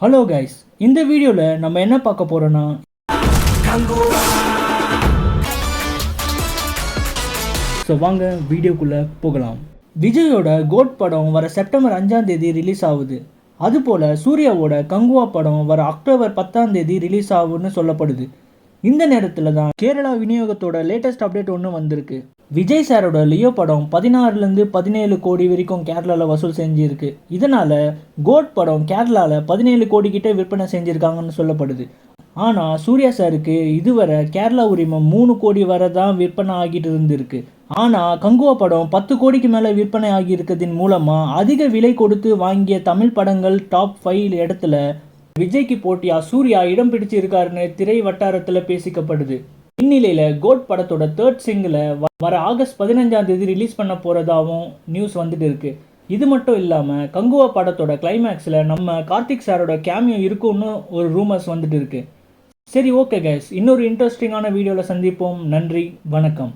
Hello guys, இந்த வீடியோவில் நம்ம என்ன பார்க்க போகிறோன்னா, ஸோ வாங்க வீடியோக்குள்ளே போகலாம். விஜயோட கோட் படம் வர செப்டம்பர் 5ஆம் தேதி ரிலீஸ் ஆகுது. அதுபோல் சூர்யாவோட கங்குவா படம் வர அக்டோபர் 10ஆம் தேதி ரிலீஸ் ஆகுன்னு சொல்லப்படுது. இந்த நேரத்தில் தான் கேரளா விநியோகத்தோட லேட்டஸ்ட் அப்டேட் ஒன்று வந்திருக்கு. விஜய் சாரோட லியோ படம் 16லேருந்து 17 கோடி வரைக்கும் கேரளாவில் வசூல் செஞ்சுருக்கு. இதனால் கோட் படம் கேரளாவில் 17 கோடி கிட்டே விற்பனை செஞ்சுருக்காங்கன்னு சொல்லப்படுது. ஆனால் சூர்யா சாருக்கு இதுவரை கேரளா உரிமம் 3 கோடி வரை தான் விற்பனை ஆகிட்டு இருந்திருக்கு. ஆனால் கங்குவா படம் 10 கோடிக்கு மேலே விற்பனை ஆகியிருக்கிறதின் மூலமாக அதிக விலை கொடுத்து வாங்கிய தமிழ் படங்கள் டாப் 5 இடத்துல விஜய்க்கு போட்டியா சூர்யா இடம் பிடிச்சு இருக்காருன்னு திரை வட்டாரத்தில் பேசிக்கப்படுது. இந்நிலையில் கோட் படத்தோட 3rd சிங்கிளை வர ஆகஸ்ட் 15ஆம் தேதி ரிலீஸ் பண்ண போகிறதாகவும் நியூஸ் வந்துட்டு இருக்கு. இது மட்டும் இல்லாமல் கங்குவா படத்தோட கிளைமேக்ஸில் நம்ம கார்த்திக் சாரோட கேமியோ இருக்குன்னு ஒரு ரூமர்ஸ் வந்துட்டு இருக்கு. சரி, ஓகே கைஸ், இன்னொரு இன்ட்ரெஸ்டிங்கான வீடியோவில் சந்திப்போம். நன்றி, வணக்கம்.